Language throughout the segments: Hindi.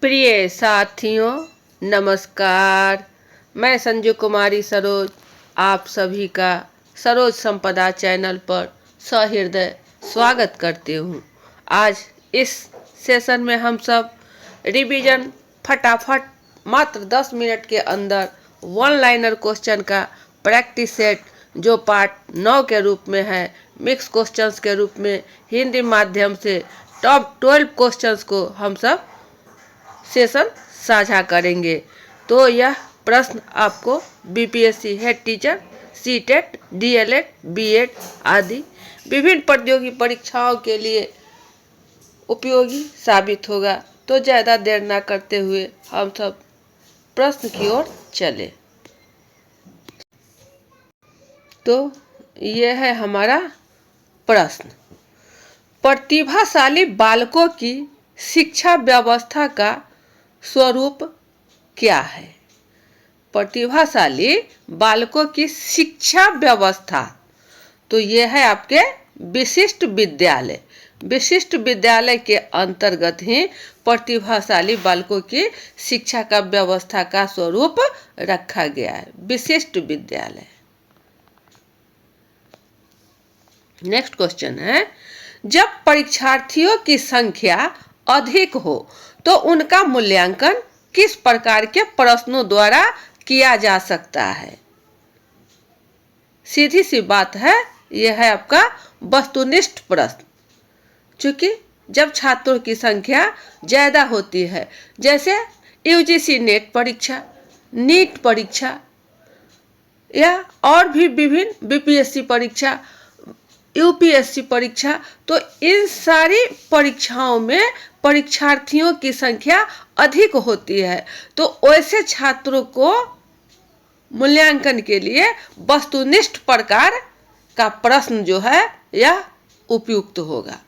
प्रिय साथियों, नमस्कार। मैं संजू कुमारी सरोज आप सभी का सरोज संपदा चैनल पर सहृदय स्वागत करती हूँ। आज इस सेशन में हम सब रिवीजन फटाफट मात्र 10 मिनट के अंदर वन लाइनर क्वेश्चन का प्रैक्टिस सेट जो पार्ट 9 के रूप में है, मिक्स क्वेश्चंस के रूप में हिंदी माध्यम से टॉप 12 क्वेश्चंस को हम सब सेशन साझा करेंगे। तो यह प्रश्न आपको BPSC head teacher, CTET, DElEd, BEd आदि विभिन्न प्रतियोगी परीक्षाओं के लिए उपयोगी साबित होगा। तो ज़्यादा देर ना करते हुए हम सब प्रश्न की ओर चले। तो यह है हमारा प्रश्न। प्रतिभाशाली बालकों की शिक्षा व्यवस्था का स्वरूप क्या है? प्रतिभाशाली बालकों की शिक्षा व्यवस्था, तो यह है आपके विशिष्ट विद्यालय। विशिष्ट विद्यालय के अंतर्गत ही प्रतिभाशाली बालकों की शिक्षा का व्यवस्था का स्वरूप रखा गया है, विशिष्ट विद्यालय। नेक्स्ट क्वेश्चन है, जब परीक्षार्थियों की संख्या अधिक हो तो उनका मूल्यांकन किस प्रकार के प्रश्नों द्वारा किया जा सकता है? सीधी सी बात है, यह है आपका वस्तुनिष्ठ प्रश्न। क्योंकि जब छात्रों की संख्या ज्यादा होती है, जैसे यूजीसी नेट परीक्षा, नीट परीक्षा या और भी विभिन्न बीपीएससी परीक्षा, यूपीएससी परीक्षा, तो इन सारी परीक्षाओं में परीक्षार्थियों की संख्या अधिक होती है। तो ऐसे छात्रों को मूल्यांकन के लिए वस्तुनिष्ठ प्रकार का प्रश्न जो है यह उपयुक्त होगा।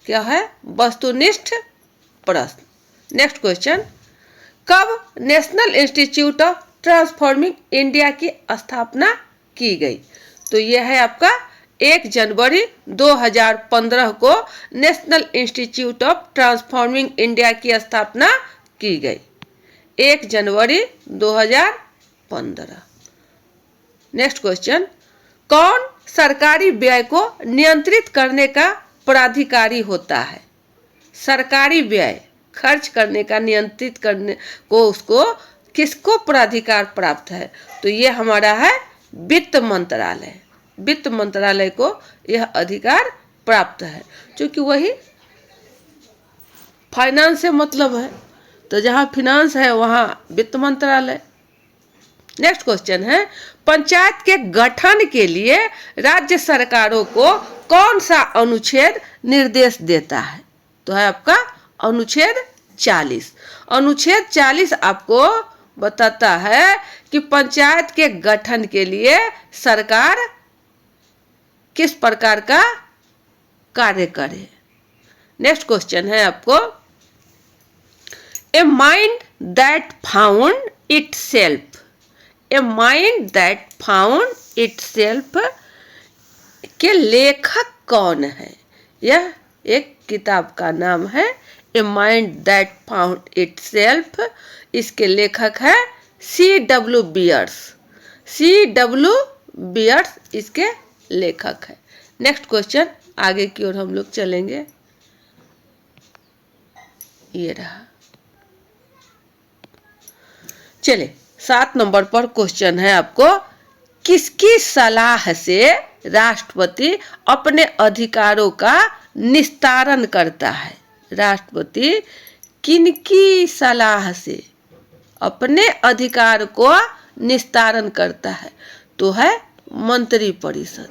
क्या है? वस्तुनिष्ठ प्रश्न। नेक्स्ट क्वेश्चन, कब national institute of transforming India की स्थापना की गई? तो यह है आपका 1 जनवरी 2015 को national institute of transforming India की स्थापना की गई। 1 जनवरी 2015। नेक्स्ट क्वेश्चन, कौन सरकारी व्यय को नियंत्रित करने का प्राधिकारी होता है? सरकारी व्यय खर्च करने का नियंत्रित करने को उसको किसको प्राधिकार प्राप्त है? तो ये हमारा है वित्त मंत्रालय। वित्त मंत्रालय को यह अधिकार प्राप्त है, क्योंकि वही फाइनेंस से मतलब है। तो जहाँ फिनांस है वहाँ वित्त मंत्रालय। नेक्स्ट क्वेश्चन है, पंचायत के गठन के लिए राज्य सरकारों को कौन सा अनुच्छेद निर्देश देता है? तो है आपका अनुच्छेद 40। अनुच्छेद 40 आपको बताता है कि पंचायत के गठन के लिए सरकार किस प्रकार का कार्य करे। नेक्स्ट क्वेश्चन है आपको, a mind that found itself, a mind that found itself के लेखक कौन है? यह एक किताब का नाम है, a mind that found itself. इसके लेखक है C.W. बियर्स। C.W. बियर्स इसके लेखक है। नेक्स्ट क्वेश्चन, आगे की ओर हम लोग चलेंगे। ये रहा। चले 7 नंबर पर क्वेश्चन है आपको, किसकी सलाह से राष्ट्रपति अपने अधिकारों का निस्तारण करता है? राष्ट्रपति किनकी सलाह से अपने अधिकार को निस्तारण करता है? तो है मंत्रिपरिषद।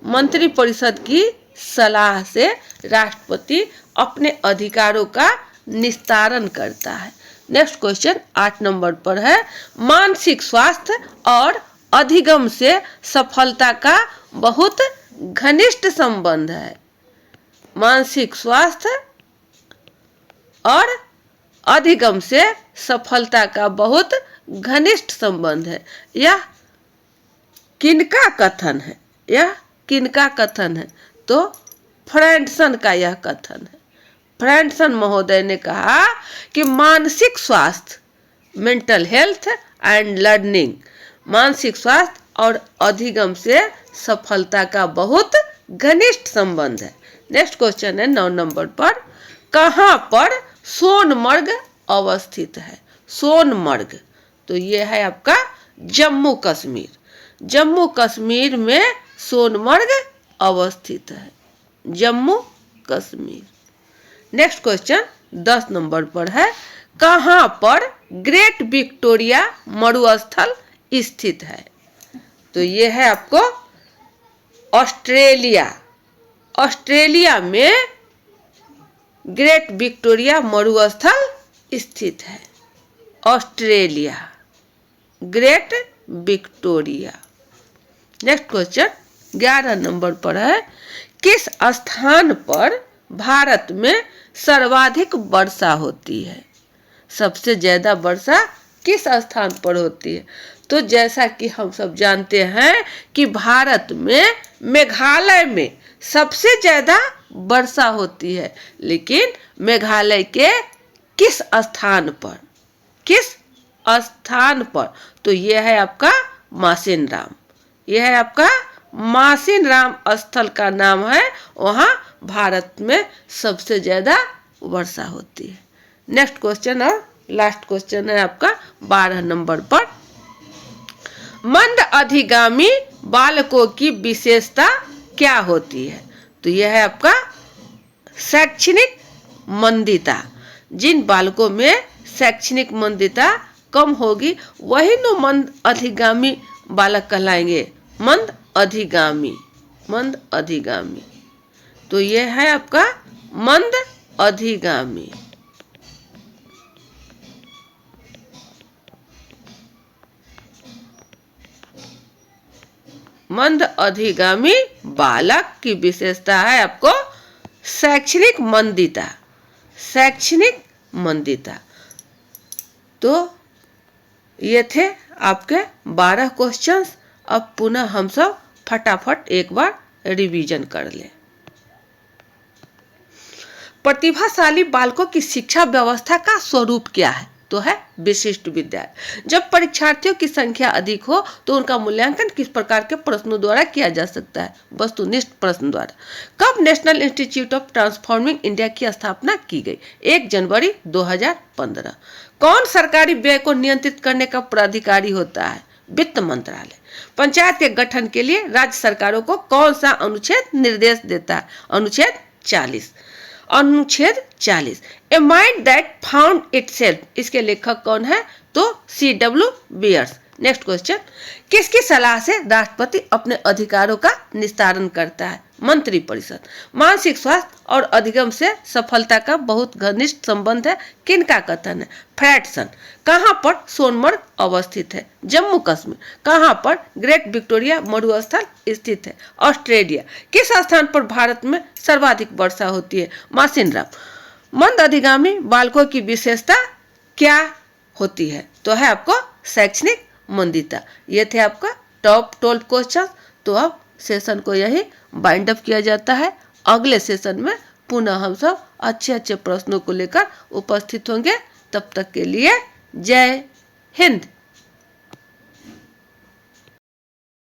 मंत्रिपरिषद की सलाह से राष्ट्रपति अपने अधिकारों का निस्तारण करता है। नेक्स्ट क्वेश्चन 8 नंबर पर है, मानसिक स्वास्थ्य और अधिगम से सफलता का बहुत घनिष्ठ संबंध है। मानसिक स्वास्थ्य और अधिगम से सफलता का बहुत घनिष्ठ संबंध है। यह किनका कथन है? यह किनका कथन है? तो फ्रेंडसन का यह कथन है। फ्रैंडसन महोदय ने कहा कि मानसिक स्वास्थ्य, मेंटल हेल्थ एंड लर्निंग, मानसिक स्वास्थ्य और अधिगम से सफलता का बहुत घनिष्ठ संबंध है। नेक्स्ट क्वेश्चन है 9 नंबर पर, कहाँ पर सोनमर्ग अवस्थित है? सोनमर्ग, तो ये है आपका जम्मू कश्मीर। जम्मू कश्मीर में सोनमर्ग अवस्थित है, Jammu Kashmir. Next question 10 number पर है, कहाँ पर ग्रेट विक्टोरिया मरुस्थल स्थित है? तो ये है आपको ऑस्ट्रेलिया। ऑस्ट्रेलिया में ग्रेट विक्टोरिया मरुस्थल स्थित है। Australia, great Victoria. Next question 11 number पर है, किस स्थान पर भारत में सर्वाधिक वर्षा होती है? सबसे ज्यादा वर्षा किस स्थान पर होती है? तो जैसा कि हम सब जानते हैं कि भारत में मेघालय में सबसे ज्यादा वर्षा होती है, लेकिन मेघालय के किस स्थान पर? किस स्थान पर? तो यह है आपका मासिन राम। यह है आपका मासिन राम स्थल का नाम है, वहाँ भारत में सबसे ज्यादा वर्षा होती है। नेक्स्ट क्वेश्चन और लास्ट क्वेश्चन है आपका 12 नंबर पर, मंद अधिगामी बालकों की विशेषता क्या होती है? तो यह है आपका शैक्षणिक मंदता। जिन बालकों में शैक्षणिक मंदता कम होगी वही तो मंद अधिगामी बालक कहलाएंगे। मंद अधिगामी, मंद अधिगामी, तो यह है आपका मंद अधिगामी। मंद अधिगामी बालक की विशेषता है आपको शैक्षणिक मंदता। शैक्षणिक मंदता। तो ये थे आपके 12 क्वेश्चंस। अब पुनः हम सब फटाफट एक बार रिवीजन कर लें। प्रतिभाशाली बालकों की शिक्षा व्यवस्था का स्वरूप क्या है? तो है विशिष्ट विद्यालय। जब परीक्षार्थियों की संख्या अधिक हो तो उनका मूल्यांकन किस प्रकार के प्रश्नों द्वारा किया जा सकता है? वस्तुनिष्ठ प्रश्न द्वारा। कब national institute of transforming India की स्थापना की गई? 1 जनवरी 2015। कौन सरकारी व्यय को नियंत्रित करने का प्राधिकारी होता है? वित्त मंत्रालय। पंचायत के गठन के लिए राज्य सरकारों को कौन सा अनुच्छेद निर्देश देता है? अनुच्छेद 40। अनुच्छेद 40। A mind that found itself, इसके लेखक कौन है? तो C.W. बियर्स। नेक्स्ट क्वेश्चन, किसकी सलाह से राष्ट्रपति अपने अधिकारों का निस्तारण करता है? मंत्रिपरिषद। मानसिक स्वास्थ्य और अधिगम से सफलता का बहुत घनिष्ठ संबंध है, किनका कथन है? फ्रैंडसन। कहाँ पर सोनमर्ग अवस्थित है? जम्मू कश्मीर। कहाँ पर ग्रेट विक्टोरिया मरुस्थल स्थित है? ऑस्ट्रेलिया। किस स्थान पर भारत में सर्वाधिक वर्षा होती है? मासिन राम। मंद अधिगामी बालकों की विशेषता क्या होती है? तो है आपको शैक्षणिक मंदता। ये थे आपका टॉप 12 क्वेश्चन। तो अब सेशन को यही बाइंड अप किया जाता है। अगले सेशन में पुनः हम सब अच्छे अच्छे प्रश्नों को लेकर उपस्थित होंगे। तब तक के लिए जय हिंद।